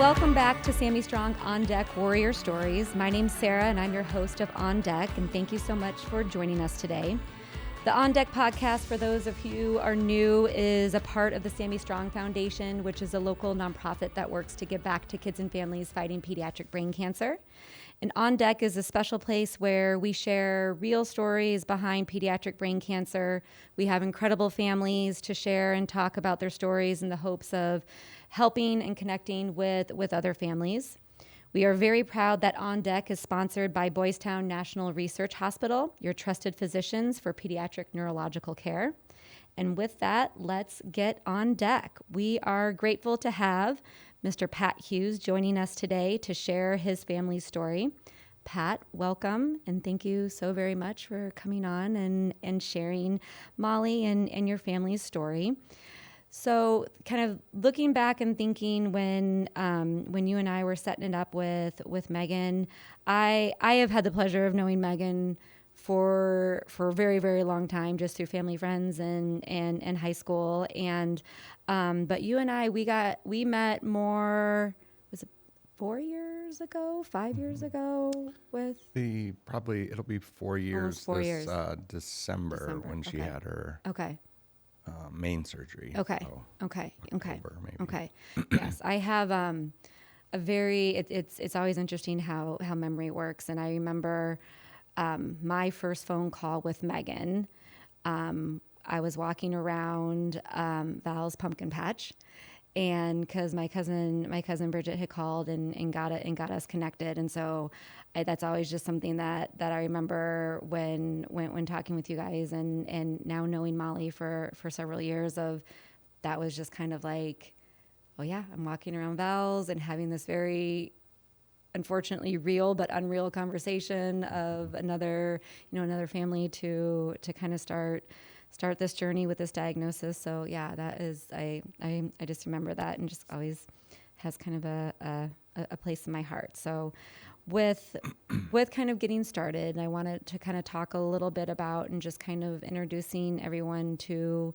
Welcome back to SammyStrong On Deck Warrior Stories. My name's Sarah, and I'm your host of On Deck, and thank you so much for joining us today. The On Deck podcast, for those of you who are new, is a part of the SammyStrong Foundation, which is a local nonprofit that works to give back to kids and families fighting pediatric brain cancer. And On Deck is a special place where we share real stories behind pediatric brain cancer. We have incredible families to share and talk about their stories in the hopes of helping and connecting with other families. We are very proud that On Deck is sponsored by Boys Town National Research Hospital, your trusted physicians for pediatric neurological care. And with that, let's get on deck. We are grateful to have Mr. Pat Hughes joining us today to share his family's story. Pat, welcome, and thank you so very much for coming on and sharing Molly and your family's story. So kind of looking back and thinking when you and I were setting it up with Megan, I have had the pleasure of knowing Megan for a very, very long time, just through family friends and high school. And but you and I, we met more, was it 4 years ago, 5 years ago with? It'll be 4 years 4 years. December when she had her main surgery. Okay. So October, maybe. Okay. Yes, I have it's always interesting how memory works. And I remember my first phone call with Megan. I was walking around Val's pumpkin patch, and because my cousin Bridget had called and got us connected, and so that's always just something that I remember when talking with you guys, and now knowing Molly for several years, of that was just kind of like, oh yeah, I'm walking around Val's and having this very unfortunately real but unreal conversation of another family to kind of start this journey with this diagnosis. So yeah, that is, I just remember that, and just always has kind of a place in my heart. So with kind of getting started, I wanted to kind of talk a little bit about and just kind of introducing everyone to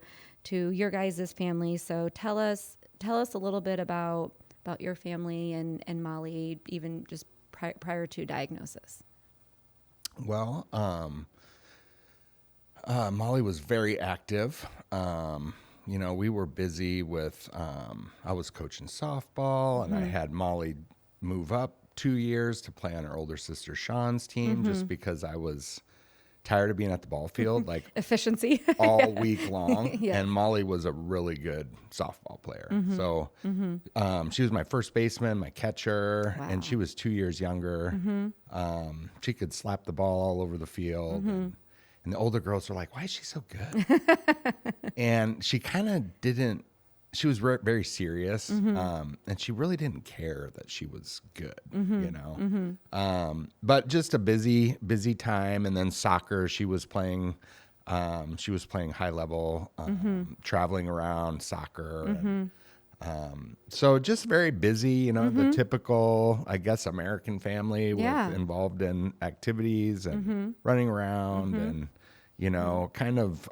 your guys' family. So tell us a little bit about your family and Molly, even just prior to diagnosis. Well, Molly was very active. We were busy with, I was coaching softball, and I had Molly move up 2 years to play on her older sister Sean's team, just because I was tired of being at the ball field, like efficiency all week long. Yeah. And Molly was a really good softball player. So she was my first baseman, my catcher, and she was 2 years younger. She could slap the ball all over the field. And the older girls were like, why is she so good? And she kind of didn't, she was very serious. And she really didn't care that she was good, but just a busy time. And then soccer, she was playing high level, traveling around soccer. And, so just very busy, the typical, I guess, American family involved in activities and running around and, kind of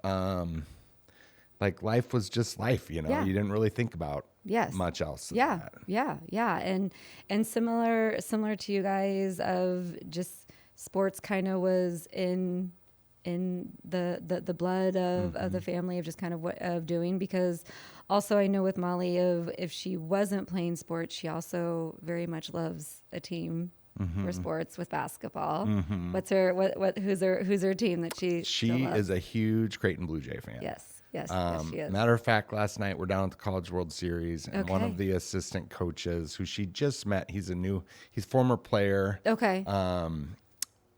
like life was just life, you didn't really think about much else than that. Yeah. And similar to you guys, of just sports kind of was in the blood of the family, of just kind of of doing, because also I know with Molly, of if she wasn't playing sports, she also very much loves a team for sports with basketball. What's her who's her team that she is a huge Creighton Blue Jay fan. Yes, she is. Matter of fact, last night we're down at the College World Series, and one of the assistant coaches who she just met, he's former player. Okay.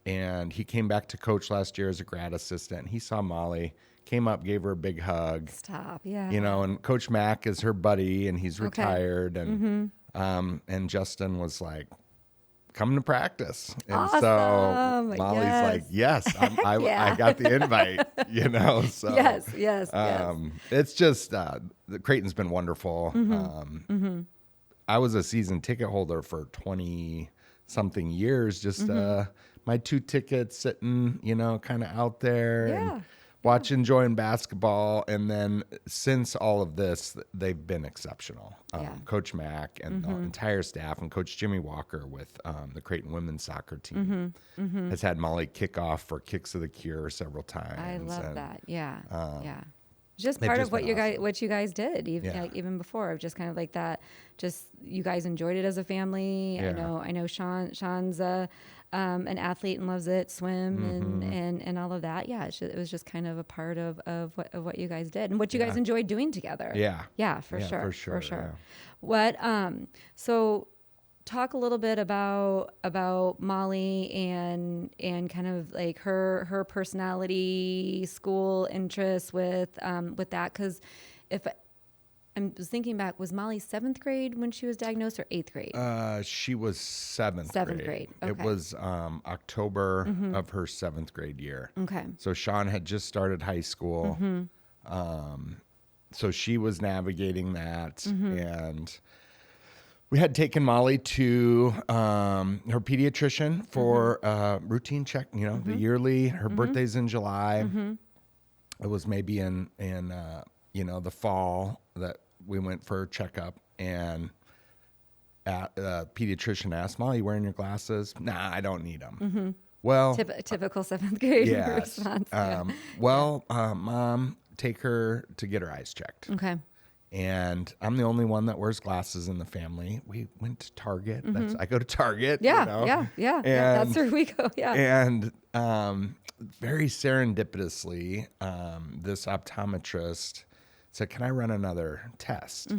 And he came back to coach last year as a grad assistant. He saw Molly, came up, gave her a big hug. Stop, yeah. And Coach Mack is her buddy, and he's retired. And and Justin was like, come to practice. And awesome. So Molly's like, yes, I got the invite, So yes. It's just, Creighton's been wonderful. I was a season ticket holder for 20-something years, just my 2 tickets sitting, kind of out there. Yeah. And enjoying basketball. And then since all of this, they've been exceptional. Coach Mack and the entire staff, and Coach Jimmy Walker with the Creighton women's soccer team has had Molly kick off for Kicks of the Cure several times. I love that. Yeah. Just part of what you guys did, even before, just kind of like that. Just you guys enjoyed it as a family. Yeah. I know Sean's an athlete and loves it, swim and all of that. Yeah, it was just kind of a part of what you guys did and what you guys enjoyed doing together. Yeah, for sure. Yeah. What so talk a little bit about Molly and kind of like her personality, school interests with that, because if I was thinking back, was Molly 7th grade when she was diagnosed, or 8th grade? She was 7th grade. Okay. It was October of her 7th grade year. Okay. So Sean had just started high school. So she was navigating that, and we had taken Molly to her pediatrician for routine check. The yearly. Her birthday's in July. It was maybe in the fall that we went for a checkup, and pediatrician asked, Molly, you wearing your glasses? Nah, I don't need them. Well, typical 7th grade yes. response. Mom, take her to get her eyes checked. Okay. And I'm the only one that wears glasses in the family. We went to Target. I go to Target. Yeah. That's where we go. Yeah. And very serendipitously, this optometrist said, can I run another test?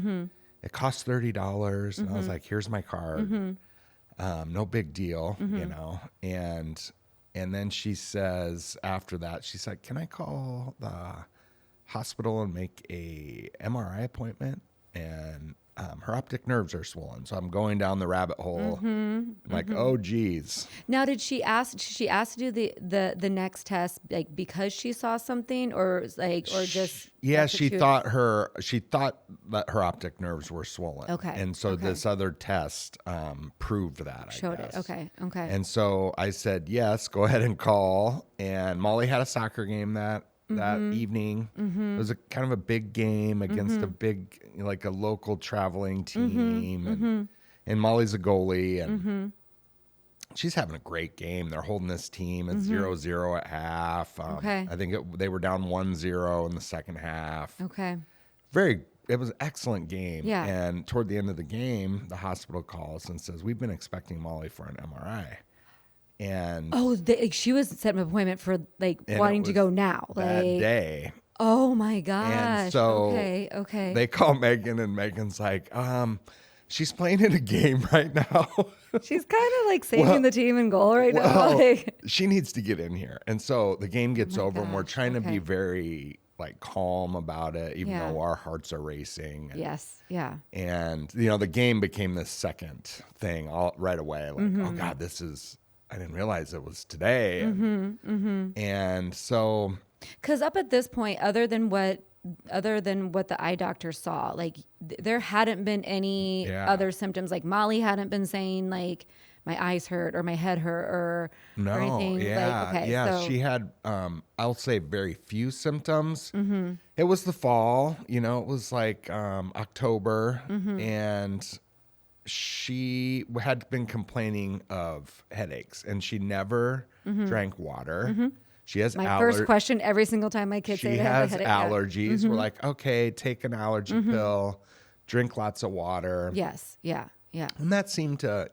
It cost $30. And I was like, here's my card. No big deal, And then she says, after that, she's like, can I call the hospital and make a MRI appointment? And her optic nerves are swollen, so I'm going down the rabbit hole. I'm like, oh geez. Now, did she ask to do the next test, like because she saw something, or just? Yeah, she thought that her optic nerves were swollen. Okay. And so this other test proved that. Showed it. Okay. And so I said, yes, go ahead and call. And Molly had a soccer game that evening. It was a kind of a big game against a big, like a local traveling team. And Molly's a goalie, and she's having a great game. They're holding this team at 0-0 at half. I think they were down 1-0 in the second half. Okay. It was an excellent game. Yeah. And toward the end of the game, the hospital calls and says, we've been expecting Molly for an MRI. And she was set an appointment for wanting to go now. That day. Oh my gosh. And so okay. they call Megan, and Megan's like, she's playing in a game right now. She's kind of like saving the team in goal right now. She needs to get in here. And so the game gets over, and we're trying to be very calm about it, even though our hearts are racing. Yes. Yeah. And, the game became the second thing right away. Oh God, I didn't realize it was today. And so, because up at this point, other than what the eye doctor saw, there hadn't been any other symptoms. Like Molly hadn't been saying my eyes hurt or my head hurt or anything. So she had, I'll say, very few symptoms. It was the fall, it was October, and she had been complaining of headaches, and she never drank water. She has my first question every single time my kids say she has allergies. We're like, okay, take an allergy pill, drink lots of water. Yes. Yeah. And that seemed to,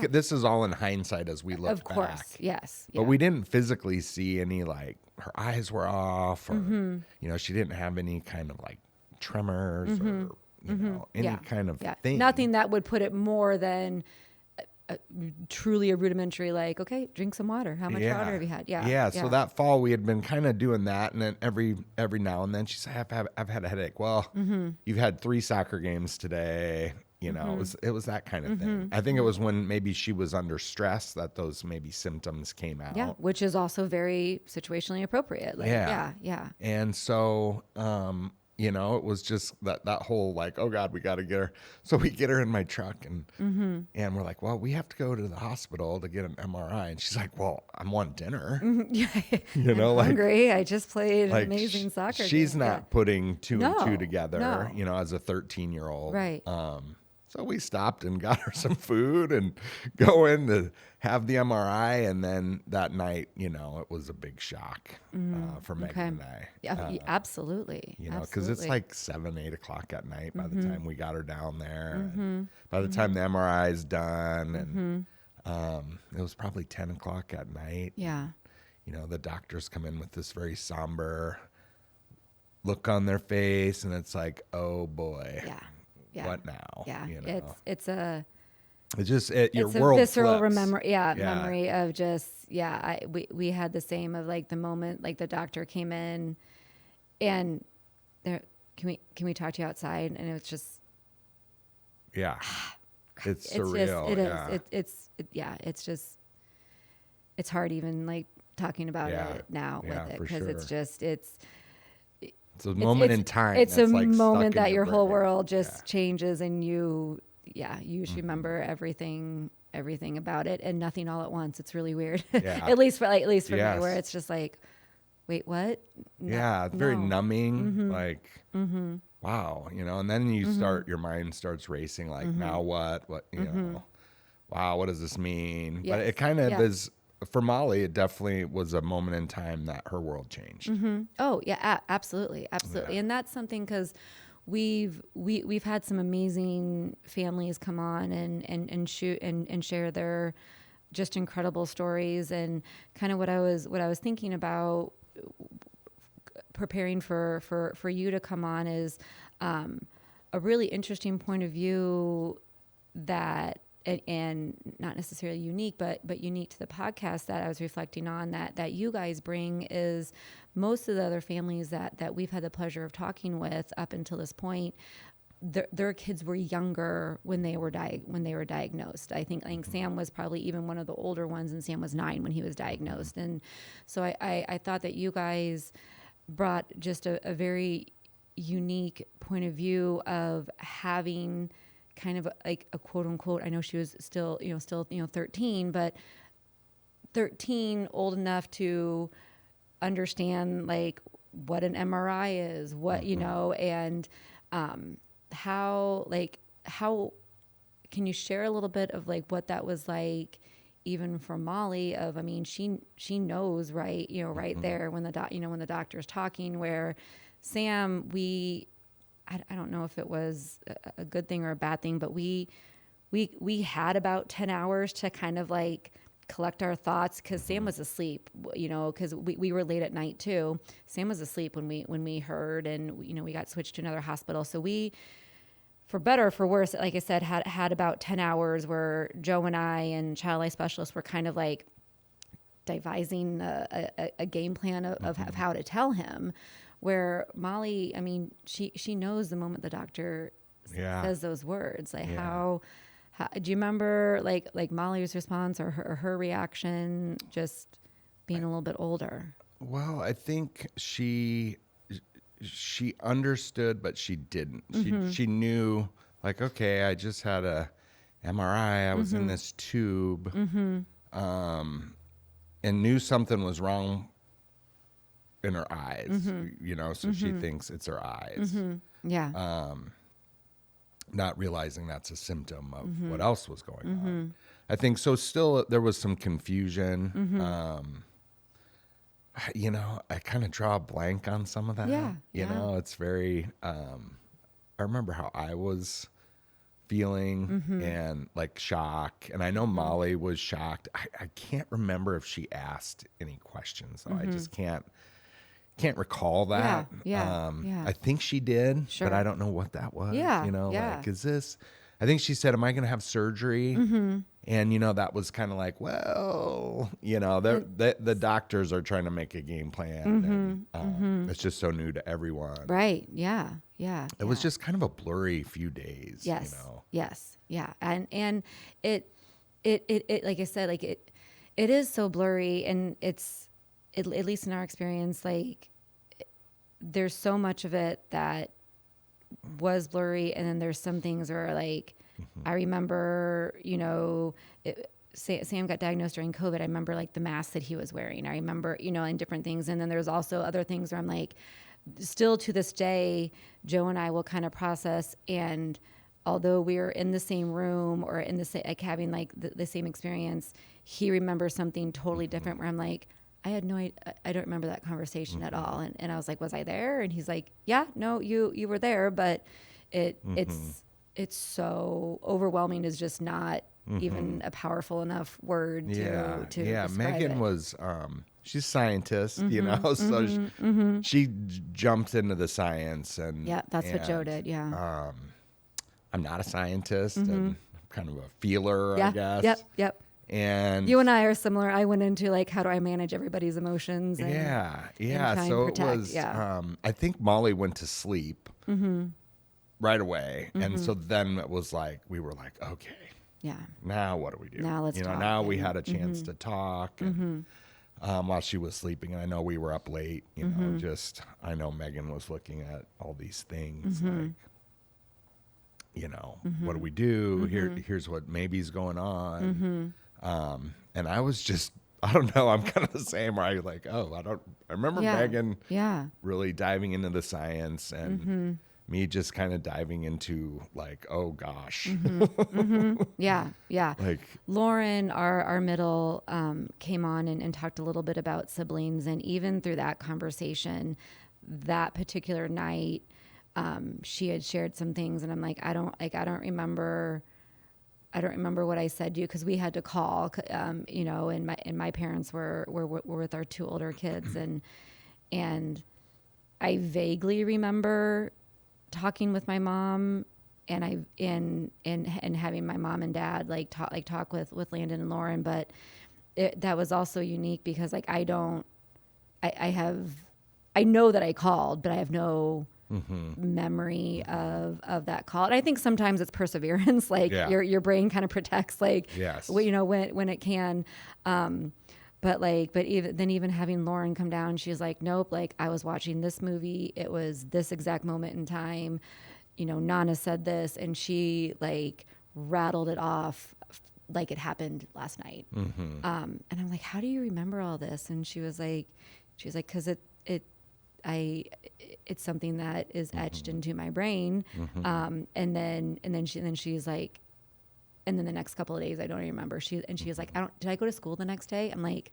this is all in hindsight as we look back. Of course, yes. But we didn't physically see any, her eyes were off, or, she didn't have any kind of tremors or, any kind of thing. Nothing that would put it more than truly a rudimentary, okay, drink some water. How much water have you had? Yeah. So that fall we had been kind of doing that, and then every now and then she said, I've had a headache. Well, you've had 3 soccer games today. It was that kind of thing. I think it was when maybe she was under stress that those maybe symptoms came out. Yeah, which is also very situationally appropriate. Yeah. And so it was just that whole like, oh God, we got to get her. So we get her in my truck and we're like, well, we have to go to the hospital to get an MRI. And she's like, well, I'm on dinner. Yeah, You know, I'm like hungry. I just played an like amazing soccer she's game. not putting two and two No, together, no. as a 13-year-old. Right. So we stopped and got her some food and go in to have the MRI. And then that night, it was a big shock for Megan and I. Yeah, absolutely. Because it's like 7, 8 o'clock at night by the time we got her down there. Mm-hmm. By the time the MRI is done, and it was probably 10 o'clock at night. Yeah. The doctors come in with this very somber look on their face, and it's like, oh boy. Yeah. Yeah. What now? Yeah, It's your it's a world visceral flips. memory of just we had the same of like the moment like the doctor came in, and there can we talk to you outside, and it was just it's surreal. It's just it's hard even like talking about it now with it because it's just it's a moment in time. It's a like moment that your whole brain. world just changes, and you just remember everything about it and nothing all at once. It's really weird. at least for me, where it's just like, wait, what? It's very numbing. Like, wow, and then you start, your mind starts racing. Like, now what? What wow, what does this mean? Yes. But it kind of is. For Molly, it definitely was a moment in time that her world changed. Oh yeah, absolutely. And that's something because we've had some amazing families come on and shoot and share their just incredible stories, and kind of what I was thinking about preparing for you to come on is a really interesting point of view that. And not necessarily unique, but unique to the podcast that I was reflecting on that you guys bring is most of the other families that we've had the pleasure of talking with up until this point, their kids were younger when they were diagnosed. I think Sam was probably even one of the older ones, and Sam was 9 when he was diagnosed. And so I thought that you guys brought just a very unique point of view of having kind of like a quote unquote, I know she was still 13, but 13 old enough to understand like what an MRI is, what, and how can you share a little bit of like what that was like even for Molly of, I mean, she knows, right, right there when when the doctor's talking, where Sam, I don't know if it was a good thing or a bad thing, but we had about 10 hours to kind of like collect our thoughts because Sam was asleep, because we were late at night too. Sam was asleep when we heard, and we got switched to another hospital. So we, for better or for worse, like I said, had about 10 hours where Joe and I and child life specialists were kind of like devising a game plan of how to tell him. Where Molly, I mean, she knows the moment the doctor says those words. Like how do you remember like Molly's response or her reaction, just being a little bit older? Well, I think she understood, but she didn't. She knew, like, okay, I just had a MRI. I was in this tube, and knew something was wrong in her eyes, so she thinks it's her eyes. Not realizing that's a symptom of what else was going on. I think so. Still, there was some confusion. I kind of draw a blank on some of that. It's very, I remember how I was feeling and like shock. And I know Molly was shocked. I can't remember if she asked any questions, though. I just can't recall that. I think she did, but I don't know what that was. Like, is this, I think she said, am I going to have surgery? And, that was kind of like, well, the doctors are trying to make a game plan. And, it's just so new to everyone. Right. Yeah. It was just kind of a blurry few days. Yes. Yes. Yeah. And it like I said, like it is so blurry, and it's, at least in our experience, like there's so much of it that was blurry. And then there's some things where like, I remember, Sam got diagnosed during COVID. I remember like the mask that he was wearing. I remember, and different things. And then there's also other things where I'm like, still to this day, Joe and I will kind of process. And although we were in the same room or in the same, like having like the same experience, he remembers something totally different where I'm like, I had no idea. I don't remember that conversation at all. And I was like, was I there? And he's like, yeah, no, you were there, but it's so overwhelming is just not even a powerful enough word to describe Megan it. was, she's a scientist, so she jumped into the science and that's what Joe did. Yeah. I'm not a scientist and I'm kind of a feeler, I guess. Yep. And you and I are similar. I went into like, how do I manage everybody's emotions? And, and so protect. it was, I think Molly went to sleep right away. And so then it was like, we were like, okay, now what do we do? Now let's talk. Now we had a chance to talk and, while she was sleeping. And I know we were up late, I know Megan was looking at all these things like, what do we do? Here's what maybe's going on. And I was just, I don't know, I'm kind of the same where I like, I remember Megan really diving into the science and me just kind of diving into like, oh gosh. Yeah. Like Lauren, our middle, came on and talked a little bit about siblings. And even through that conversation, that particular night, she had shared some things and I'm like, I don't remember what I said to you. 'Cause we had to call, and my parents were with our two older kids and I vaguely remember talking with my mom and having my mom and dad talk with Landon and Lauren. But that was also unique because like, I know that I called, but I have no memory of that call. And I think sometimes it's perseverance, like your brain kind of protects when it can. But even having Lauren come down, she's like, nope, like I was watching this movie. It was this exact moment in time. Nana said this and she like rattled it off like it happened last night. And I'm like, how do you remember all this? And she was like, 'cause it's something that is etched into my brain. And then she's like, and then the next couple of days, I don't even remember. She was like, did I go to school the next day? I'm like,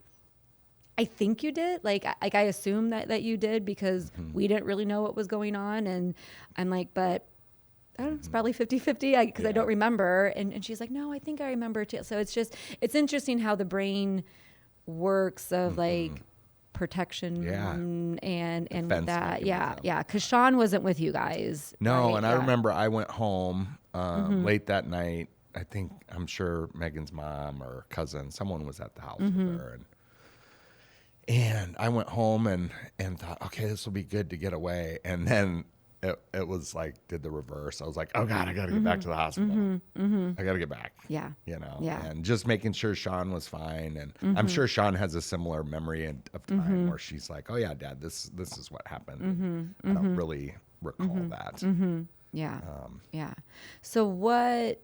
I think you did. Like I assume that you did because we didn't really know what was going on. And I'm like, but I don't know, it's probably 50-50 because I don't remember. And she's like, no, I think I remember too. So it's interesting how the brain works of like protection and that. Yeah. Cause Sean wasn't with you guys. No. Right? And I remember I went home late that night. I'm sure Megan's mom or cousin, someone was at the house with her. And I went home and thought, okay, this will be good to get away. And then it was like, did the reverse. I was like, oh God, I got to get back to the hospital. I got to get back. Yeah. And just making sure Sean was fine. And I'm sure Sean has a similar memory of time where she's like, oh yeah, Dad, this is what happened. I don't really recall that. Yeah. Yeah. So what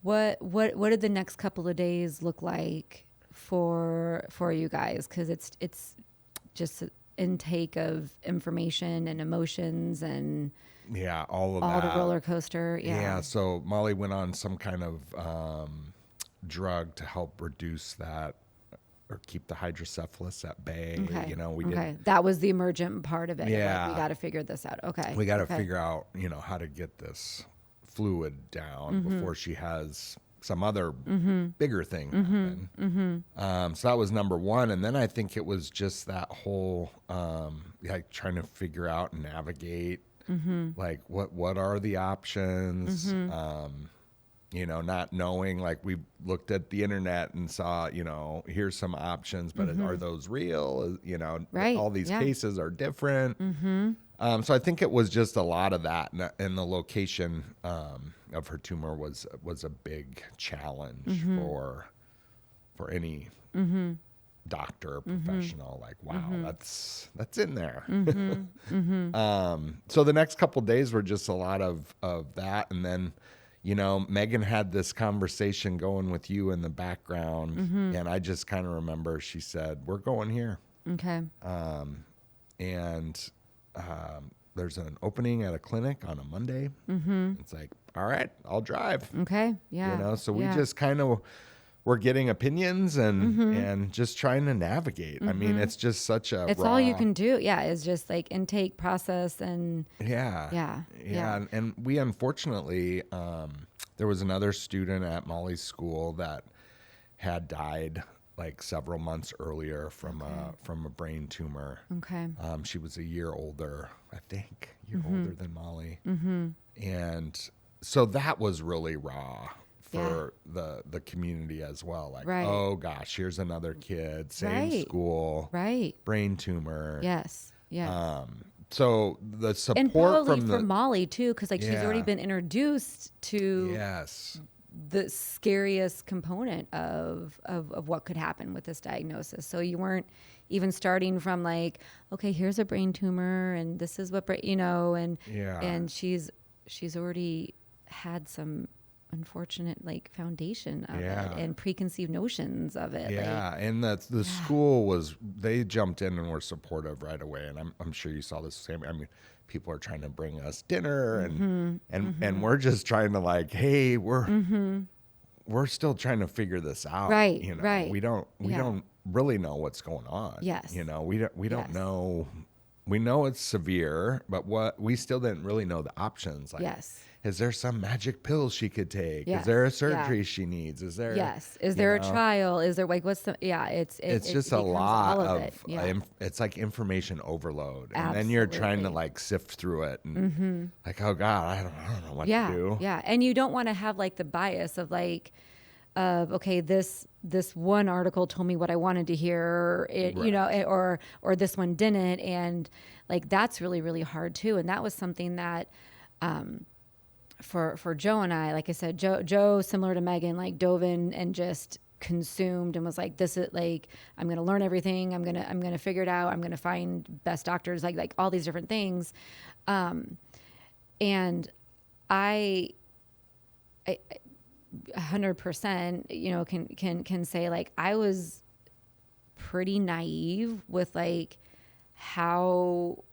did the next couple of days look like for you guys? 'Cause it's just an intake of information and emotions and all the roller coaster. Yeah. So Molly went on some kind of drug to help reduce that or keep the hydrocephalus at bay. Okay. That was the emergent part of it. Yeah. Like, we got to figure this out. Okay. We got to figure out, how to get this fluid down before she has some other bigger thing happen. So that was number one. And then I think it was just that whole, trying to figure out and navigate, like what are the options? Not knowing, like we looked at the internet and saw, here's some options, but are those real? Right. All these cases are different. So I think it was just a lot of that, and the location of her tumor was a big challenge for any doctor or professional. Like, wow, that's in there. So the next couple of days were just a lot of that. And then, Megan had this conversation going with you in the background. And I just kind of remember she said, we're going here. Okay. And there's an opening at a clinic on a Monday. It's like, all right, I'll drive. Okay. Yeah. So we just kind of were getting opinions and just trying to navigate. I mean, it's just such a it's all you can do. Yeah. It's just like intake, process, and yeah. And we unfortunately, there was another student at Molly's school that had died like several months earlier from a brain tumor. Okay. She was a year older, I think, older than Molly. And so that was really raw for the community as well. Like, oh gosh, here's another kid, same school, brain tumor. Yes. Yeah. So the support and probably for Molly too, because like she's already been introduced to the scariest component of what could happen with this diagnosis. So you weren't even starting from like, okay, here's a brain tumor and this is what and she's already had some unfortunate like foundation of it and preconceived notions of it. And the school they jumped in and were supportive right away. And I'm sure you saw the same. I mean, people are trying to bring us dinner and we're just trying to like, hey, we're still trying to figure this out. Right. We don't really know what's going on. Yes. We don't know. We know it's severe, but we still didn't really know the options. Like, is there some magic pills she could take? Is there a surgery she needs? Is there? Is there a trial? Is there like what's the? It's just a lot of it's like information overload, and then you're trying to like sift through it, and like, oh God, I don't know what to do. And you don't want to have like the bias of like, okay, this one article told me what I wanted to hear, or this one didn't, and like that's really really hard too. And that was something that. For Joe and I, like I said, Joe, similar to Megan, like dove in and just consumed and was like, this is like, I'm going to learn everything. I'm going to figure it out. I'm going to find best doctors, like all these different things. And I 100%, can say like, I was pretty naive with like how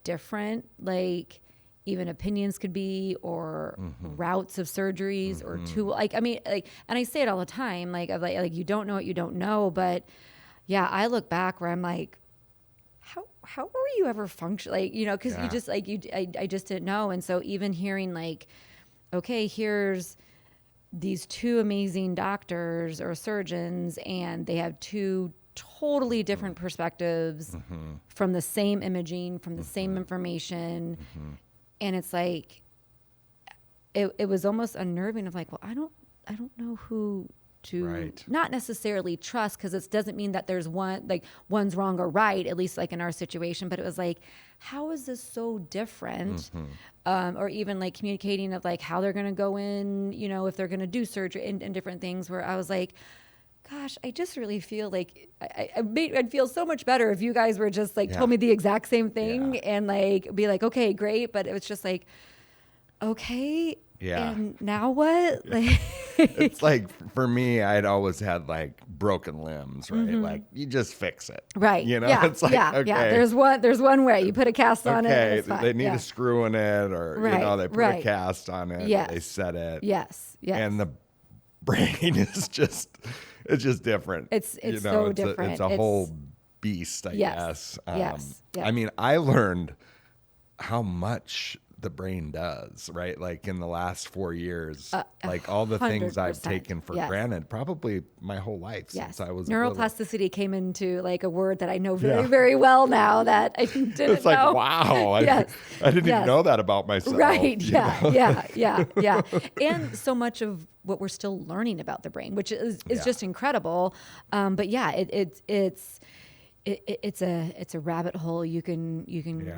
different, like, even opinions could be, or routes of surgeries, or like, I mean, like, and I say it all the time, like, of like you don't know what you don't know, but I look back where I'm like, how were you ever function, like, because you just like I just didn't know. And so even hearing like, okay, here's these two amazing doctors or surgeons, and they have two totally different perspectives from the same imaging, from the same information. And it's like, it was almost unnerving of like, well, I don't know who to not necessarily trust, because it doesn't mean that there's one's wrong or right, at least like in our situation. But it was like, how is this so different? Or even like communicating of like how they're going to go in, if they're going to do surgery and different things, where I was like, gosh, I just really feel like I'd feel so much better if you guys were just like told me the exact same thing and like be like, okay, great. But it was just like, okay, and now what? Like, it's like for me, I'd always had like broken limbs, right? Like you just fix it, right? It's like okay, there's one way you put a cast on it. Okay, they need a screw in it, or they put a cast on it. They set it. Yes. And the brain is just. It's just different. It's so different. It's a whole beast, I guess. Yes. I mean, I learned how much the brain does, right? Like in the last 4 years, like all the things I've taken for granted, probably my whole life since I was neuroplasticity came into like a word that I know very, very well now that I didn't know. It's like, wow, I didn't even know that about myself. Right, yeah. And so much of what we're still learning about the brain, which is just incredible. But it's a rabbit hole you can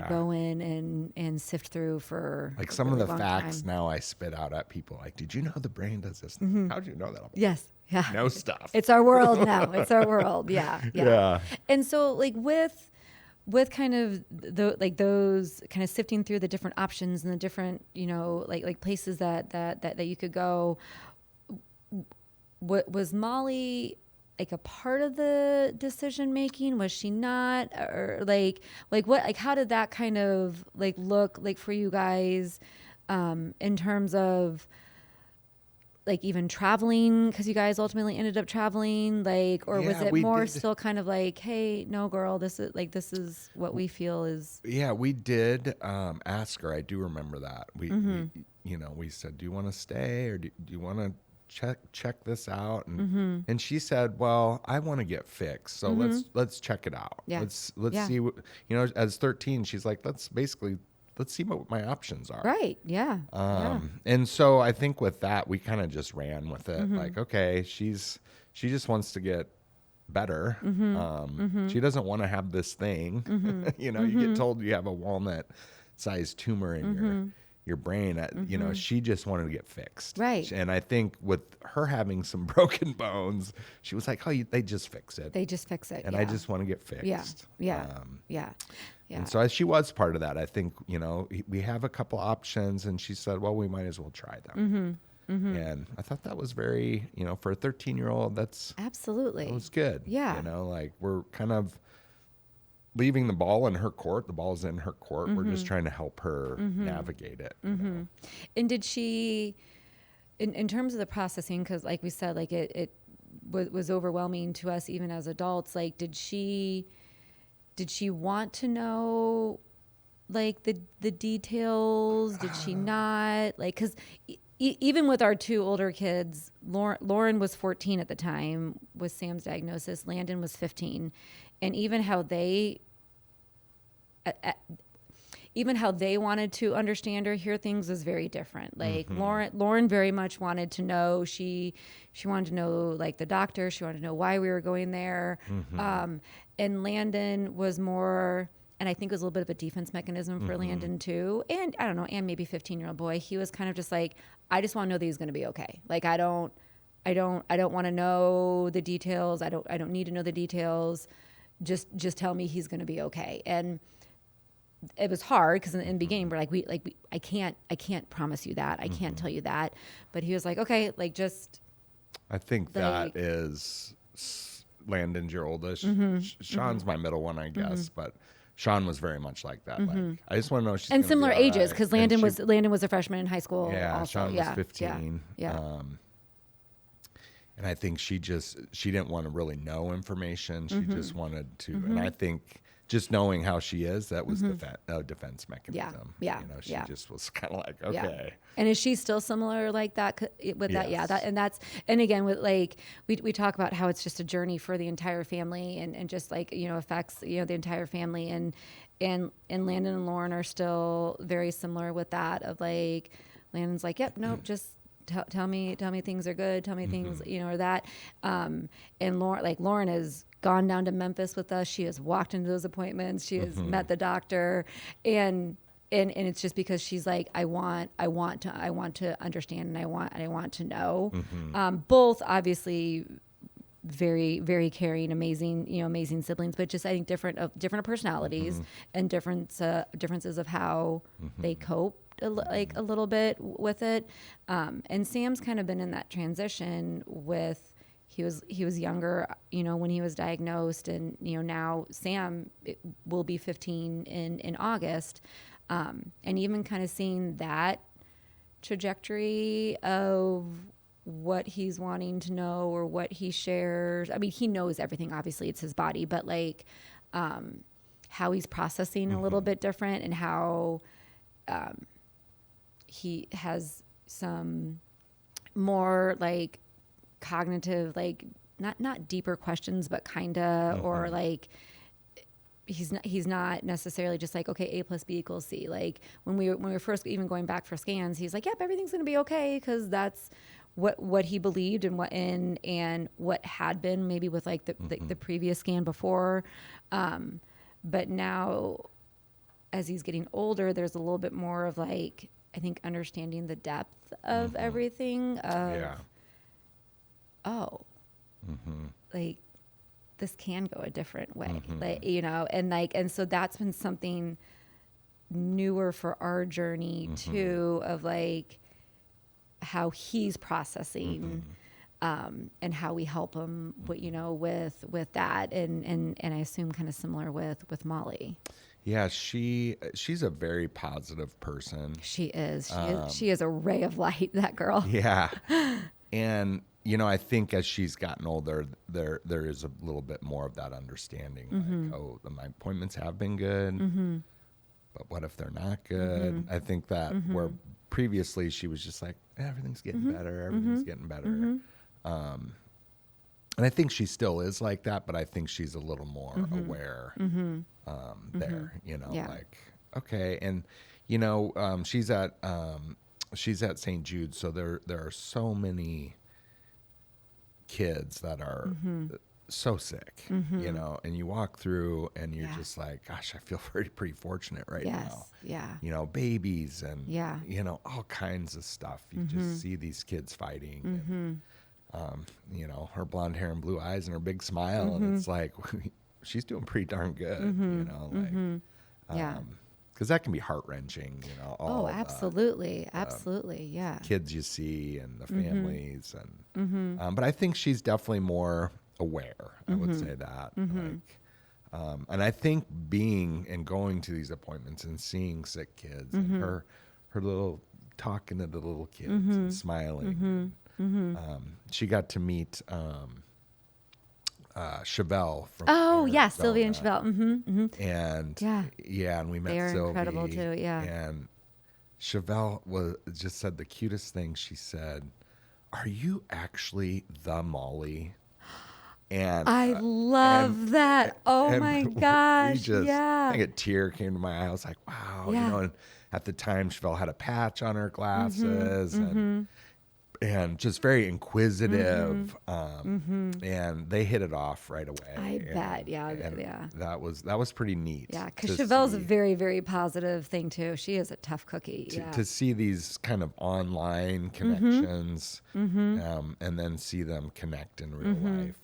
go in and sift through for like some of the facts now I spit out at people, like, did you know the brain does this? How'd you know that? Yes. know stuff. It's our world now. It's our world. Yeah. Yeah. And so like with kind of those kind of sifting through the different options and the different, like places that you could go, what was Molly like a part of the decision making? Was she not? Or like what, like how did that kind of like look like for you guys in terms of like even traveling, because you guys ultimately ended up traveling, like, or was it more still kind of like, hey, no, girl, this is what we feel is. Yeah, we did ask her. I do remember that. We said, do you want to stay, or do you want to check this out? And she said, well, I want to get fixed, so let's check it out. Yeah. Let's see what, as 13, she's like, let's see what my options are. Right. Yeah. And so I think with that, we kind of just ran with it. Like, okay, she just wants to get better. She doesn't want to have this thing. You get told you have a walnut-sized tumor in your brain. She just wanted to get fixed. Right. And I think with her having some broken bones, she was like, oh, they just fix it. They just fix it. And I just want to get fixed. Yeah. And so she was part of that. I think, we have a couple options, and she said, well, we might as well try them. And I thought that was very, for a 13-year-old, absolutely, that was good. Yeah. Like we're kind of leaving the ball in her court. The ball's in her court. We're just trying to help her navigate it. And did she, in terms of the processing, because like we said, like it was overwhelming to us even as adults, like did she want to know like the details? Did she not? Like, because even with our two older kids, Lauren was 14 at the time with Sam's diagnosis. Landon was 15. And even how they wanted to understand or hear things was very different. Like Lauren very much wanted to know. She wanted to know like the doctor. She wanted to know why we were going there. And Landon was more, and I think it was a little bit of a defense mechanism for Landon too. And I don't know, and maybe 15-year-old boy. He was kind of just like, I just want to know that he's going to be okay. Like I don't want to know the details. I don't need to know the details. Just tell me he's going to be okay. And it was hard because in the beginning we're like, I can't promise you that. I can't tell you that. But he was like, okay, like just. I think that is Landon's your oldest. Sean's my middle one, I guess, but Sean was very much like that. Like, I just want to know she's and similar be ages, because right. Landon was a freshman in high school. Yeah, also. Sean was 15. Yeah. And I think she didn't want to really know information. She just wanted to, and I think just knowing how she is, that was a defense mechanism. Yeah. She just was kind of like, okay. Yeah. And is she still similar like that with that? Yeah. And again, with like, we talk about how it's just a journey for the entire family and just like, affects, the entire family, and Landon and Lauren are still very similar with that of like, Landon's like, yep, nope, just tell me things are good. Tell me things, or that. And Lauren has gone down to Memphis with us. She has walked into those appointments. She has met the doctor, and it's just because she's like, I want to understand, and I want to know. Both obviously very, very caring, amazing siblings, but just I think different personalities and differences of how they cope. Like a little bit with it, and Sam's kind of been in that transition with he was younger, when he was diagnosed, and now Sam will be 15 in August, and even kind of seeing that trajectory of what he's wanting to know or what he shares. I mean, he knows everything. Obviously, it's his body, but like how he's processing a little bit different, and how. He has some more like cognitive, like not deeper questions, but kinda, or like he's not necessarily just like, okay, A plus B equals C. Like when we were first even going back for scans, he's like, yep, everything's gonna be okay, because that's what he believed and what had been maybe with like the previous scan before, but now as he's getting older, there's a little bit more of like, I think, understanding the depth of everything. oh, like this can go a different way, like, and so that's been something newer for our journey too, of like how he's processing, and how we help him, with that, and I assume kind of similar with Molly. Yeah, she's a very positive person. She is. She is a ray of light, that girl. Yeah. And, I think as she's gotten older, there is a little bit more of that understanding. Like, my appointments have been good, but what if they're not good? I think that where previously she was just like, everything's getting better, everything's getting better. And I think she still is like that, but I think she's a little more aware there, like, okay. And, she's at St. Jude. So there are so many kids that are so sick, and you walk through and you're just like, gosh, I feel pretty fortunate right now. Yeah. Babies and, all kinds of stuff. You just see these kids fighting and, her blonde hair and blue eyes and her big smile. And it's like, she's doing pretty darn good, because that can be heart-wrenching, absolutely. Absolutely. Yeah. Kids you see and the families. And, but I think she's definitely more aware. I would say that. And I think being and going to these appointments and seeing sick kids and her little talking to the little kids and smiling. She got to meet Chevelle from Arizona. Sylvia and Chevelle. And and we met They are Sylvie, incredible too. Yeah. And Chevelle just said the cutest thing. She said, "Are you actually the Molly?" And I love that. Oh my gosh. I think a tear came to my eye. I was like, wow. And at the time Chevelle had a patch on her glasses and just very inquisitive. And they hit it off right away. I bet. Yeah. That was pretty neat. Yeah. Because Chevelle's a very, very positive thing too. She is a tough cookie. To see these kind of online connections and then see them connect in real life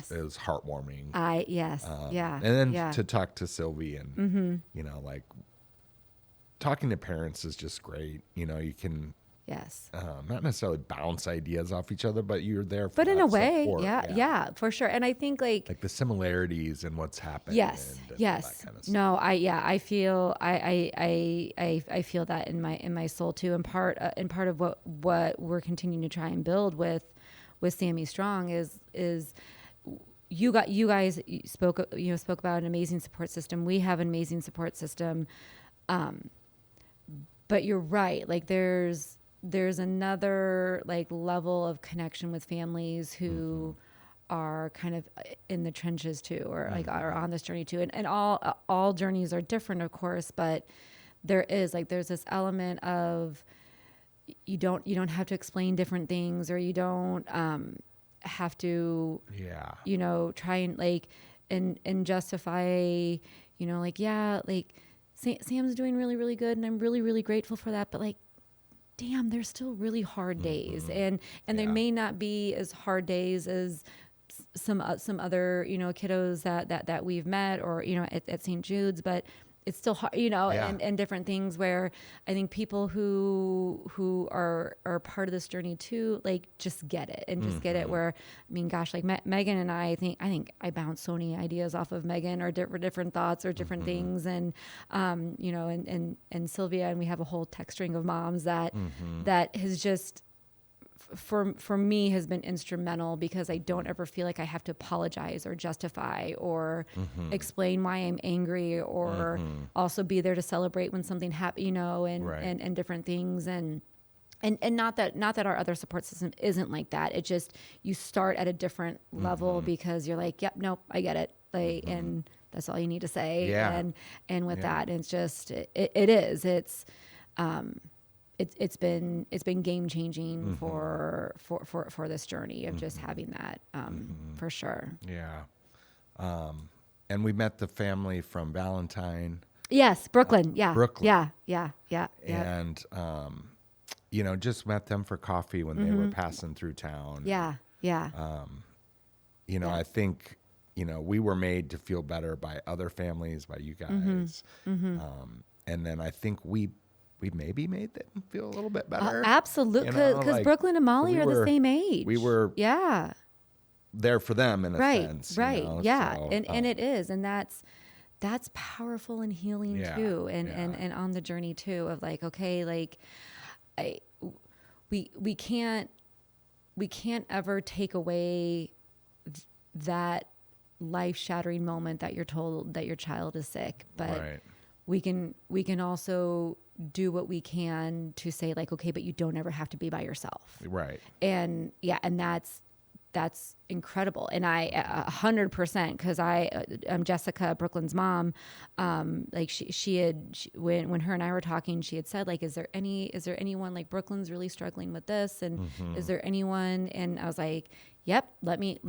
it was heartwarming. And then to talk to Sylvie and, like talking to parents is just great. You can, not necessarily bounce ideas off each other, but you're there for but in a way, support. For sure. And I think like the similarities and what's happening. Yes. That kind of stuff. No, I feel I feel that in my soul too. And part of what we're continuing to try and build with SammyStrong is you guys spoke about an amazing support system. We have an amazing support system. But you're right. Like there's another like level of connection with families who are kind of in the trenches too, or like are on this journey too. And all journeys are different, of course, but there's this element of you don't have to explain different things, or you don't have to try and like and justify, Sam's doing really, really good, and I'm really, really grateful for that. But like, damn, there's still really hard days, and there may not be as hard days as some other kiddos that we've met, or at St. Jude's, but it's still hard, and different things where I think people who are part of this journey too, like just get it and just get it. Where, I mean, gosh, like Megan and I think I bounce so many ideas off of Megan, or different thoughts or different things. And, and Sylvia, and we have a whole text string of moms that has just, for me, has been instrumental, because I don't ever feel like I have to apologize or justify or explain why I'm angry, or also be there to celebrate when something happens, and different things. And not that our other support system isn't like that. It just, you start at a different level, because you're like, yep, nope, I get it. Like, and that's all you need to say. Yeah. And with that, it's just, it's been game changing for this journey of just having that, for sure. Yeah. And we met the family from Valentine. Yes. Brooklyn. Brooklyn. Yeah. And, just met them for coffee when they were passing through town. Yeah. Yeah. You know, I think, you know, we were made to feel better by other families, by you guys. And then I think we maybe made them feel a little bit better. Absolutely. You know, Because like, Brooklyn and Molly are the same age. We were yeah. there for them in a sense. Right. You know? Yeah. So, And it is. And that's powerful and healing too. And on the journey too of like, okay, like we can't ever take away that life-shattering moment that you're told that your child is sick, but we can also do what we can to say like, okay, but you don't ever have to be by yourself. Right. And and that's incredible. And I 100%, because I'm Jessica, Brooklyn's mom. Like she had when her and I were talking, she had said like, is there anyone, like, Brooklyn's really struggling with this, and is there anyone? And I was like, yep, let me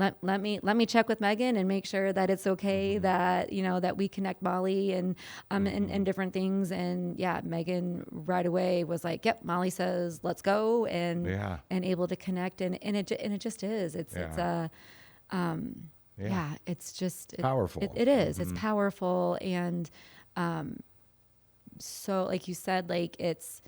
check with Megan and make sure that it's okay that, you know, that we connect Molly and and different things. And Megan right away was like, yep, Molly says let's go, and able to connect, and it just is. It's just powerful. It is. It's powerful. And so like you said, like, it's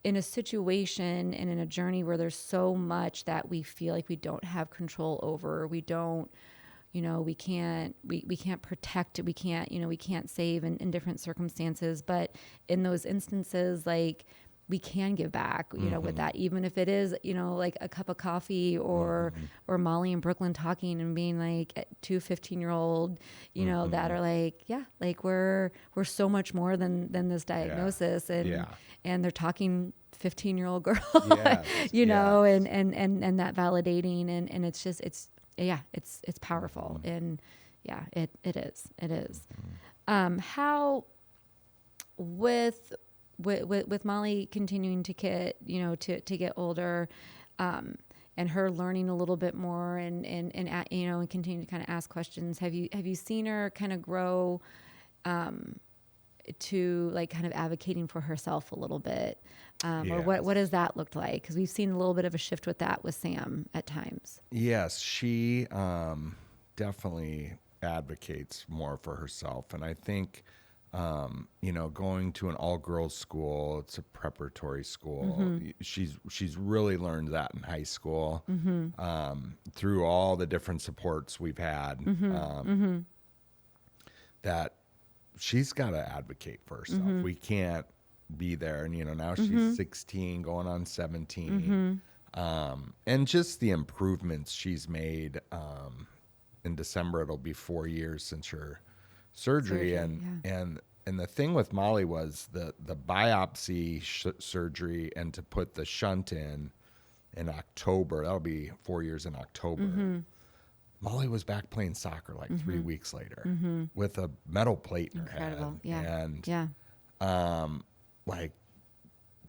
in a situation and in a journey where there's so much that we feel like we don't have control over. We don't, you know, we can't protect it. We can't save in different circumstances. But in those instances, like, we can give back, you know, with that, even if it is, you know, like a cup of coffee or Molly and Brooklyn talking and being like 2 15-year-old, you know, that are like, like we're so much more than this diagnosis. And they're talking 15-year-old girl, you know, and that validating. And it's just, it's powerful. And it is. How with Molly continuing to get, you know, to get older, and her learning a little bit more and you know, and continue to kind of ask questions. Have you seen her kind of grow, to like kind of advocating for herself a little bit, or what does that look like? Because we've seen a little bit of a shift with that with Sam at times. Yes, she definitely advocates more for herself, and I think, you know, going to an all-girls school, it's a preparatory school. She's really learned that in high school, through all the different supports we've had, that she's got to advocate for herself. We can't be there. And, you know, now she's 16 going on 17. And just the improvements she's made. In December, it'll be 4 years since her surgery. And the thing with Molly was the biopsy surgery, and to put the shunt in October, that'll be 4 years in October. Molly was back playing soccer like 3 weeks later with a metal plate in her head. And like,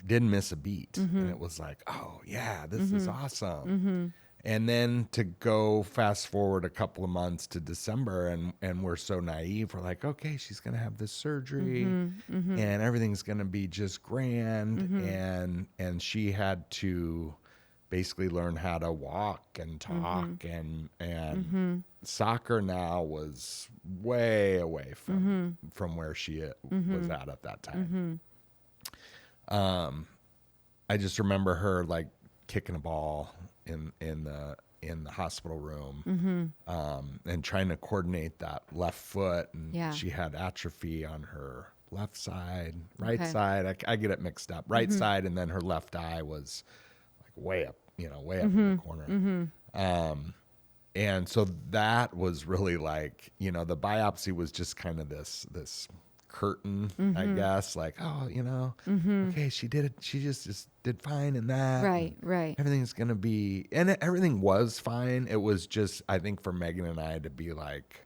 didn't miss a beat. And it was like, oh yeah, this is awesome. And then to go fast forward a couple of months to December, and we're so naive. We're like, okay, she's going to have this surgery and everything's going to be just grand. And she had to basically learn how to walk and talk, and soccer now was way away from where she was at that time. I just remember her like kicking a ball in the hospital room, and trying to coordinate that left foot, and she had atrophy on her left side, right side. I get it mixed up. Right side, and then her left eye was like way up in the corner. And so that was really like, you know, the biopsy was just kind of this curtain, I guess, like, oh, you know, okay, she did it. She just did fine in that. Right. Everything's going to be, and everything was fine. It was just, I think for Megan and I to be like,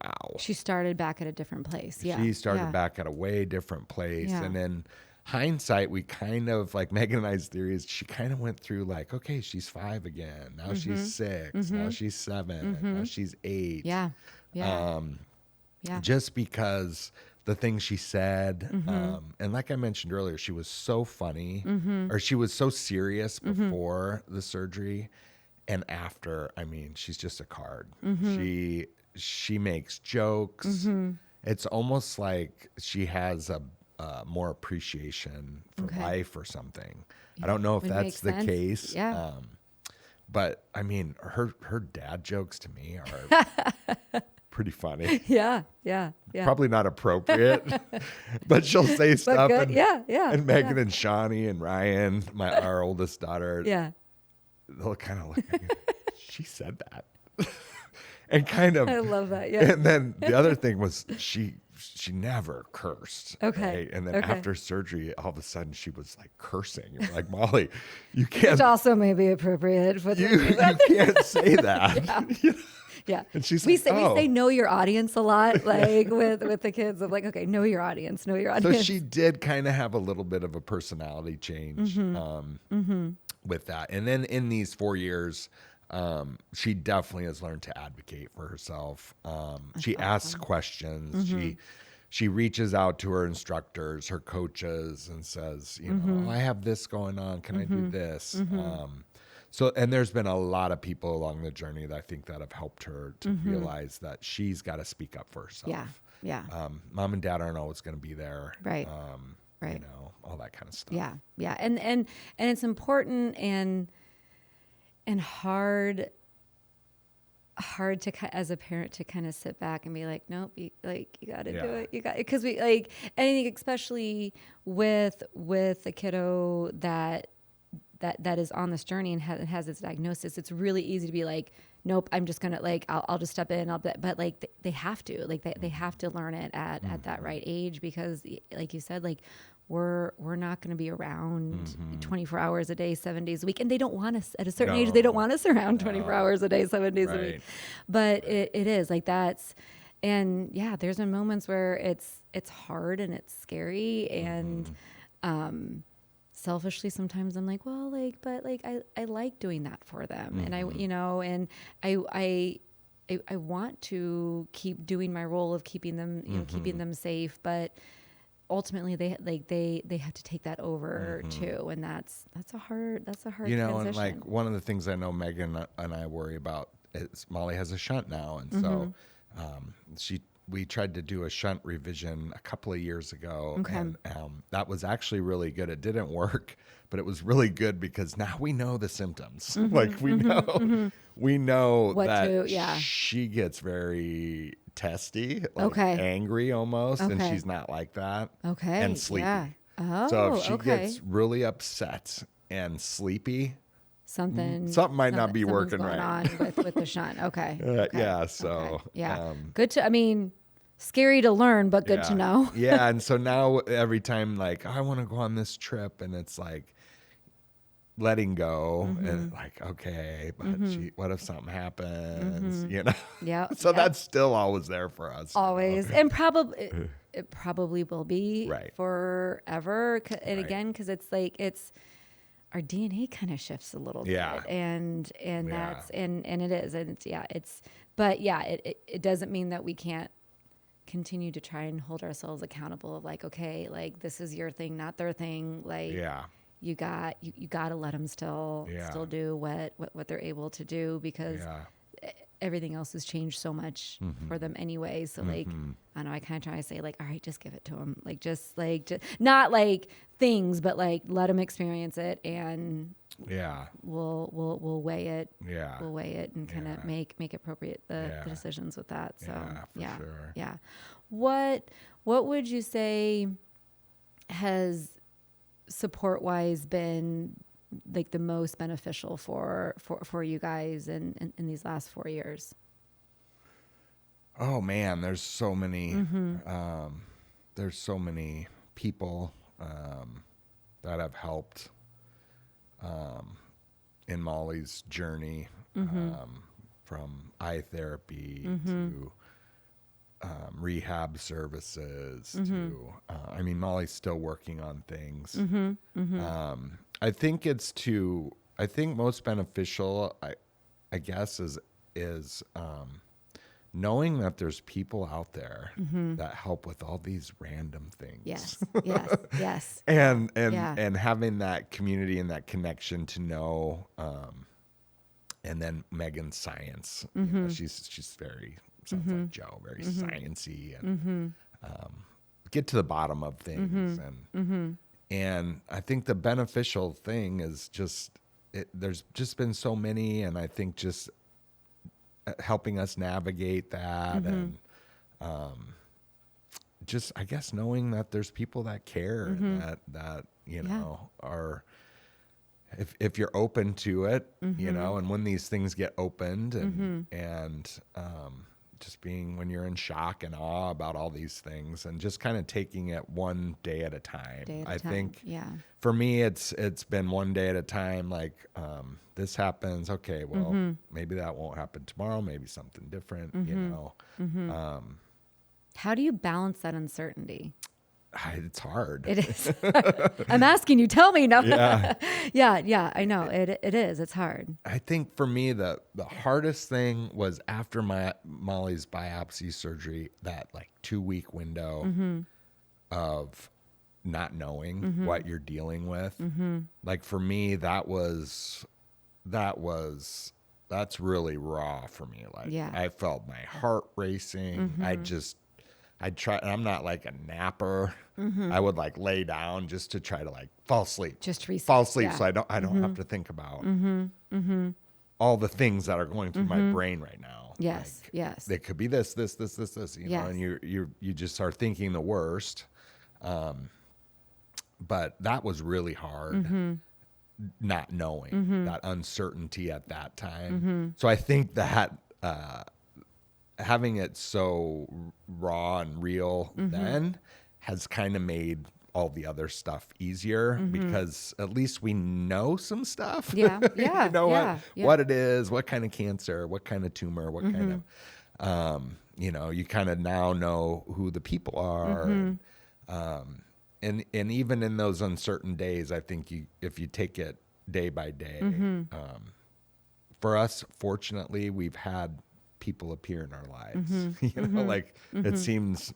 wow. She started back at a different place. She started back at a way different place. And then hindsight, we kind of, like, Megan and I's theory is she kind of went through like, okay, she's 5 again. Now she's 6. Now she's 7. Now she's 8. Just because the things she said, and like I mentioned earlier, she was so funny, or she was so serious before the surgery. And after, I mean, she's just a card. Mm-hmm. She makes jokes. Mm-hmm. It's almost like she has a more appreciation for Okay. life or something. I don't know if It that's makes the sense. case. Yeah. But I mean, her dad jokes to me are pretty funny. Yeah. Yeah. Yeah. Probably not appropriate, but she'll say But stuff. good. And, Yeah. Yeah. and Megan yeah. and Shawnee and Ryan, our oldest daughter, Yeah. they'll kind of look at me, she said that. And kind of, I love that. Yeah. and then the other thing was she never cursed. Okay. Right? And then Okay. after surgery, all of a sudden she was like cursing. You're like, Molly, you can't. Which also may be appropriate for You can't say that. Yeah. Yeah. And she's we like, say know your audience a lot, like with the kids of like, okay, know your audience. So she did kind of have a little bit of a personality change with that. And then in these 4 years, she definitely has learned to advocate for herself. She asks questions. She reaches out to her instructors, her coaches, and says, you know, I have this going on. Can I do this? So, and there's been a lot of people along the journey that I think that have helped her to realize that she's got to speak up for herself. Yeah. Yeah. Mom and dad aren't always going to be there. Right. Right. You know, all that kind of stuff. Yeah. Yeah. And it's important and hard to, as a parent, to kind of sit back and be like, nope, you got to do it. You got, because we like, I think especially with a kiddo that is on this journey and has its diagnosis, it's really easy to be like, nope, I'm just gonna like, I'll just step in. But like they have to, like they have to learn it at that right age, because like you said, like we're not going to be around 24 hours a day, 7 days a week. And they don't want us at a certain age. They don't want us around 24 hours a day, 7 days a week. But it is like that's, and yeah, there's been moments where it's hard and it's scary. And, selfishly, sometimes I'm like, well, like, but like, I like doing that for them. And I, you know, and I want to keep doing my role of keeping them, you know, keeping them safe, but ultimately they have to take that over too. And that's a hard you know, transition. and like one of the things I know Megan and I worry about is Molly has a shunt now. And so, we tried to do a shunt revision a couple of years ago, and that was actually really good. It didn't work, but it was really good because now we know the symptoms. Like we know What that she gets very testy, like angry almost, and she's not like that. And sleepy. Yeah. Oh, so if she gets really upset and sleepy, something might not be working going right on with the shunt. Okay. Yeah. So good to. I mean, scary to learn, but good to know. Yeah. And so now every time, like, I want to go on this trip, and it's like letting go and like, okay, but what if something happens? You know. Yeah. So that's still always there for us. Always, and probably it probably will be Right. forever. And again, because it's like our DNA kind of shifts a little bit, and that's and it is, and it doesn't mean that we can't continue to try and hold ourselves accountable of like, okay, like this is your thing, not their thing. Like you got to let them still do what they're able to do, because everything else has changed so much for them anyway. So like, I know I kind of try to say like, all right, just give it to them. Like, just not like things, but like let them experience it, and we'll weigh it. Yeah. We'll weigh it and kind of make appropriate the decisions with that. So for sure. Yeah. What would you say has support wise been like the most beneficial for you guys in these last 4 years? Oh man, there's so many people that have helped in Molly's journey, from eye therapy to rehab services to I mean, Molly's still working on things. I think I think most beneficial, I guess, is knowing that there's people out there that help with all these random things. Yes. And having that community and that connection to know And then Megan's science. You know, she's very, sounds like Joe, very sciencey and get to the bottom of things. And I think the beneficial thing is just, there's just been so many, and I think just helping us navigate that and just, I guess, knowing that there's people that care and that, you know, are, if you're open to it, you know, and when these things get opened and just being, when you're in shock and awe about all these things and just kind of taking it one day at a time. I think for me, it's been one day at a time. Like, this happens. Okay, well, maybe that won't happen tomorrow. Maybe something different, you know? How do you balance that uncertainty? It's hard. It is. I'm asking you, tell me. No. Yeah. yeah, I know. It is. It's hard. I think for me, the hardest thing was after Molly's biopsy surgery, that like 2-week window of not knowing what you're dealing with. Like for me, that's really raw for me. Like I felt my heart racing. I'd try, and I'm not like a napper. I would like lay down just to try to like fall asleep. Just reset. Fall asleep so I don't have to think about all the things that are going through my brain right now. Yes, like, yes. It could be this, you know, and you just start thinking the worst. But that was really hard, not knowing that uncertainty at that time. So I think that having it so raw and real then has kind of made all the other stuff easier because at least we know some stuff. Yeah. You know what it is, what kind of cancer, what kind of tumor, what kind of, you know, you kind of now know who the people are. And even in those uncertain days, I think if you take it day by day, for us, fortunately, we've had people appear in our lives. You know, like it seems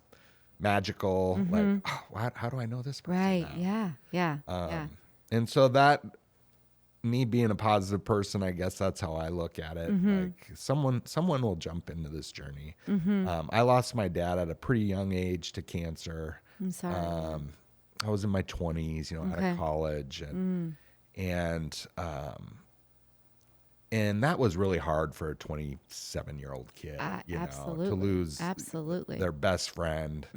magical. Like, oh, how do I know this person? Right. Now? Yeah. And so that, me being a positive person, I guess that's how I look at it. Like someone will jump into this journey. I lost my dad at a pretty young age to cancer. I'm sorry. I was in my 20s, you know, out of college, and that was really hard for a 27-year-old kid, you know, to lose their best friend.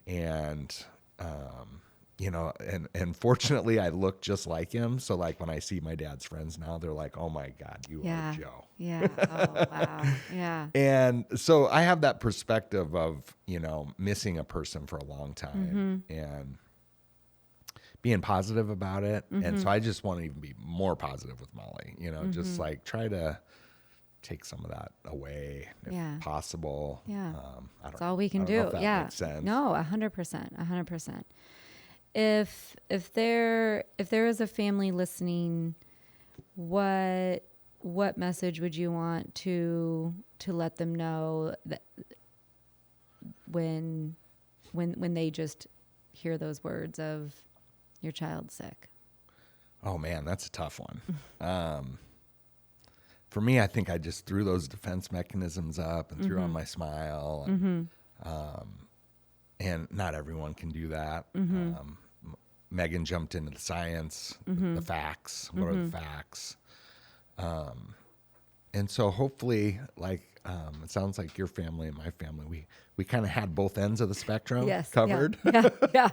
And, you know, and fortunately I look just like him. So like when I see my dad's friends now, they're like, oh my God, you are Joe. Yeah. Oh, wow. Yeah. And so I have that perspective of, you know, missing a person for a long time and being positive about it. And so I just want to even be more positive with Molly, you know, just like try to take some of that away if possible. Yeah. That's all we can do. Makes sense. No, 100%. If there is a family listening, what message would you want to let them know that when they just hear those words of your child's sick? Oh man, that's a tough one. For me, I think I just threw those defense mechanisms up and threw on my smile. And not everyone can do that. Megan jumped into the science, the facts. What are the facts? And so hopefully, like, it sounds like your family and my family, we kind of had both ends of the spectrum covered. Yeah.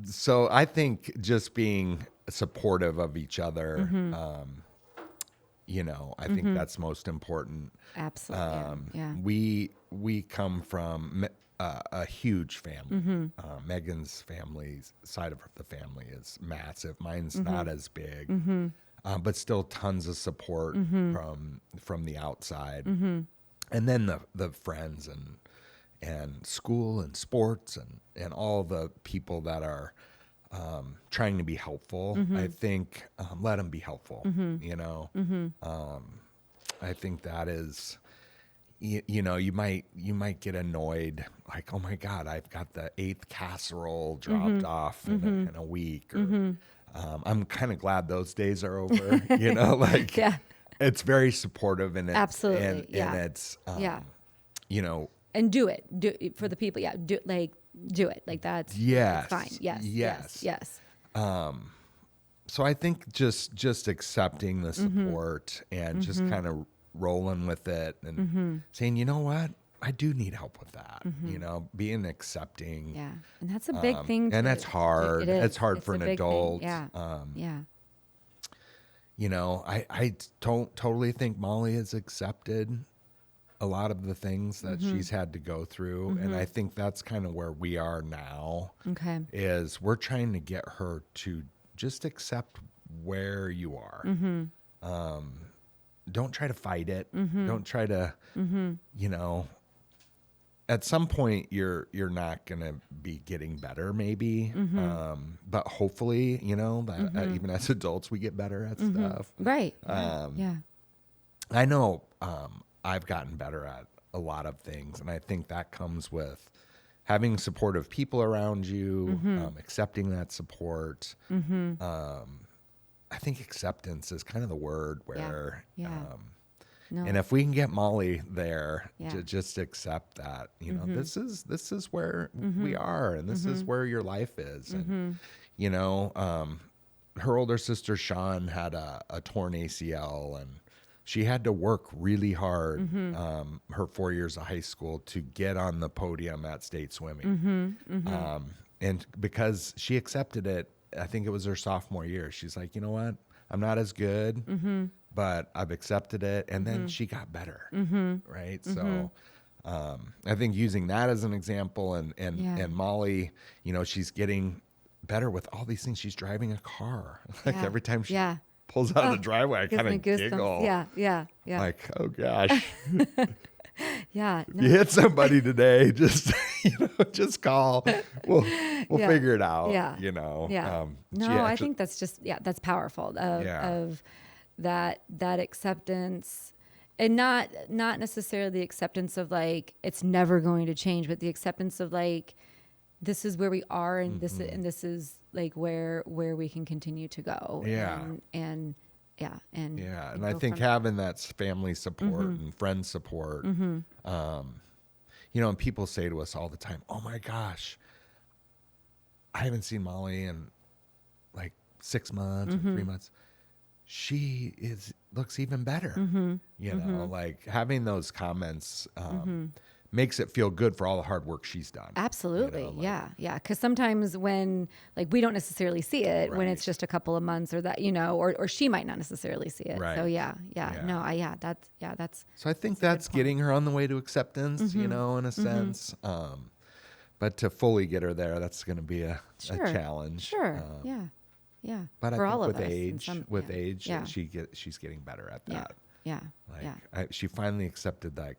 So I think just being supportive of each other, you know, I think that's most important. Absolutely. We come from a huge family. Megan's family's side of the family is massive. Mine's not as big. But still tons of support from the outside. And then the friends and school and sports and all the people that are trying to be helpful. I think let them be helpful, you know. I think that is, you know, you might get annoyed, like, oh my God, I've got the 8th casserole dropped off in a week. Or, I'm kind of glad those days are over, you know, like, it's very supportive and it's, Absolutely. and it's, you know, and do it for the people. Yeah. Do it. Like that's fine. Yes. So I think just accepting the support and just kind of rolling with it and saying, you know what, I do need help with that. You know, being accepting. Yeah, and that's a big thing. And that's hard. It is. It's hard for an adult. Yeah. Yeah. You know, I don't totally think Molly has accepted a lot of the things that she's had to go through, and I think that's kind of where we are now. Okay. Is we're trying to get her to just accept where you are. Don't try to fight it. Don't try to, you know, at some point you're not going to be getting better maybe. But hopefully, you know, that even as adults, we get better at stuff. Right. Yeah. I know, I've gotten better at a lot of things. And I think that comes with having supportive people around you, accepting that support. I think acceptance is kind of the word where, No. and if we can get Molly there to just accept that, you know, this is where we are, and this is where your life is. And, you know, her older sister, Sean, had a torn ACL, and she had to work really hard, her 4 years of high school to get on the podium at state swimming. And because she accepted it, I think it was her sophomore year. She's like, you know what? I'm not as good, but I've accepted it. And then she got better. Right. So, I think using that as an example and Molly, you know, she's getting better with all these things. She's driving a car. Like every time she pulls out of the driveway, I kind of giggle. Yeah. Like, oh gosh. No. You hit somebody today, just, you know, just call. We'll figure it out. You know. I think that's just that's powerful of that acceptance, and not necessarily the acceptance of like it's never going to change, but the acceptance of like this is where we are, and this is like where we can continue to go. And I think having that family support and friend support, you know, and people say to us all the time, "Oh my gosh, I haven't seen Molly in like 6 months or 3 months. She looks even better." You know, like having those comments makes it feel good for all the hard work she's done. Absolutely. You know, Yeah. Because sometimes when like we don't necessarily see it when it's just a couple of months or that, you know, or she might not necessarily see it. Right. So that's. So I think that's getting her on the way to acceptance, you know, in a sense. But to fully get her there, that's going to be a challenge. Sure. Yeah. But for I all think of with age, she's getting better at that. Yeah. She finally accepted that.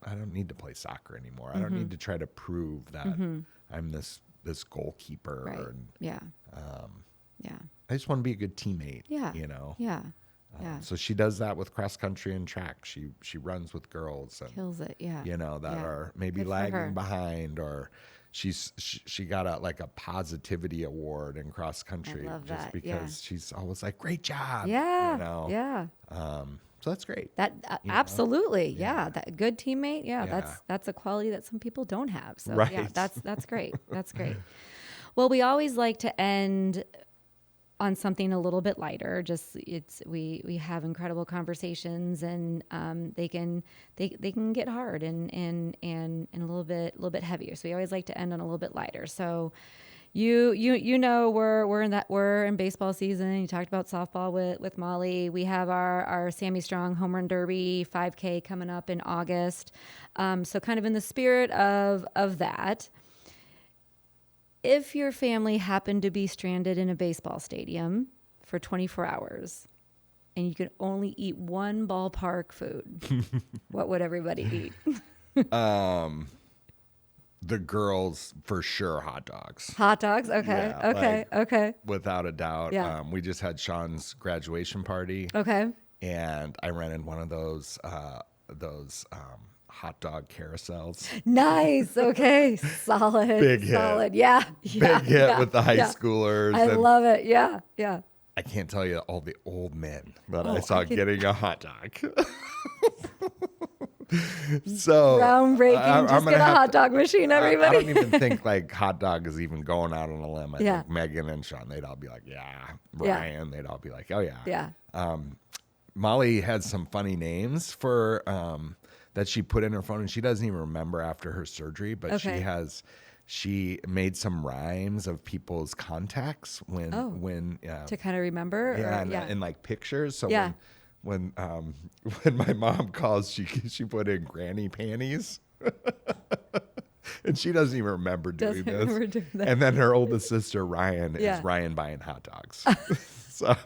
I don't need to play soccer anymore. I don't need to try to prove that I'm this goalkeeper. Right. I just want to be a good teammate. You know. So she does that with cross country and track. She runs with girls and kills it. You know, that are maybe lagging behind, or she got a positivity award in cross country just because she's always like, great job. You know? So that's great. That absolutely, that good teammate. That's a quality that some people don't have. So that's great. That's great. Well, we always like to end on something a little bit lighter. Just we have incredible conversations, and they can get hard and a little bit heavier. So we always like to end on a little bit lighter. So. You know we're in baseball season. You talked about softball with Molly. We have our SammyStrong Home Run Derby 5K coming up in August. So kind of in the spirit of that, if your family happened to be stranded in a baseball stadium for 24 hours and you could only eat one ballpark food, what would everybody eat? The girls, for sure, hot dogs. Hot dogs? Okay. Okay. Without a doubt. Yeah. We just had Sean's graduation party. Okay. And I rented one of those hot dog carousels. Nice. Okay. Solid. Big hit. Solid. Yeah. Big hit with the high schoolers. I love it. Yeah. I can't tell you all the old men that I saw getting a hot dog. So groundbreaking. Just get a hot dog machine, everybody. I don't even think like hot dog is even going out on a limb. I think Megan and Sean, they'd all be like, yeah. Ryan, they'd all be like, oh yeah. Yeah. Molly had some funny names for that she put in her phone, and she doesn't even remember after her surgery, but she made some rhymes of people's contacts when to kind of remember. And like pictures. So when my mom calls, she put in granny panties. And she doesn't even remember doing this. And then her oldest sister, Ryan, is Ryan buying hot dogs. So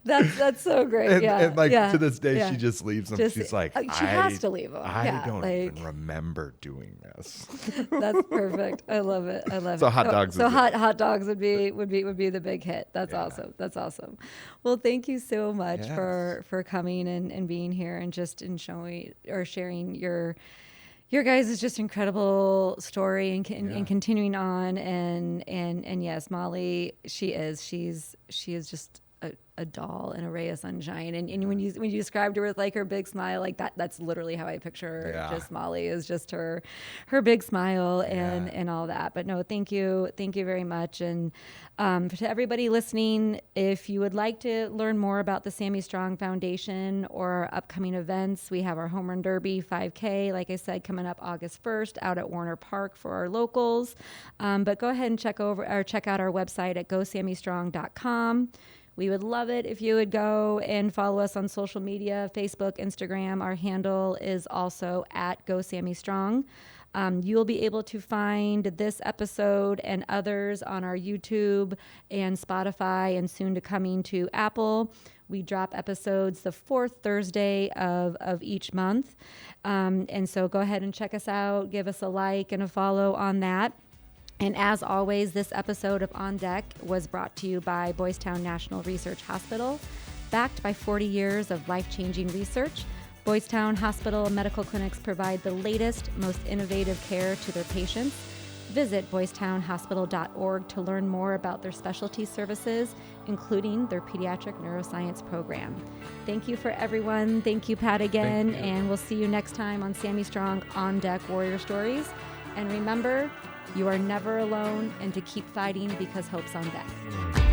that's so great. And like to this day, she just leaves them. She's like, she has to leave them. I don't even remember doing this. That's perfect. I love it. So hot dogs. So hot dogs would be the big hit. That's awesome. That's awesome. Well, thank you so much for coming and being here and just sharing your guys' is just incredible story and continuing on and yes, Molly, she's just a doll and a ray of sunshine. And when you described her with like her big smile, like that's literally how I picture her. Yeah. Just Molly is just her big smile and all that. But no, thank you very much. And to everybody listening, if you would like to learn more about the SammyStrong Foundation or our upcoming events, we have our Home Run Derby 5K, like I said, coming up August 1st out at Warner Park for our locals. But go ahead and check out our website at gosammystrong.com. We would love it if you would go and follow us on social media, Facebook, Instagram. Our handle is also at gosammystrong. You'll be able to find this episode and others on our YouTube and Spotify and soon to coming to Apple. We drop episodes the fourth Thursday of each month. And so go ahead and check us out. Give us a like and a follow on that. And as always, this episode of On Deck was brought to you by Boys Town National Research Hospital. Backed by 40 years of life-changing research, Boys Town Hospital and medical clinics provide the latest, most innovative care to their patients. Visit boystownhospital.org to learn more about their specialty services, including their pediatric neuroscience program. Thank you for everyone. Thank you, Pat, again. And we'll see you next time on SammyStrong On Deck Warrior Stories. And remember, you are never alone, and to keep fighting because hope's on deck.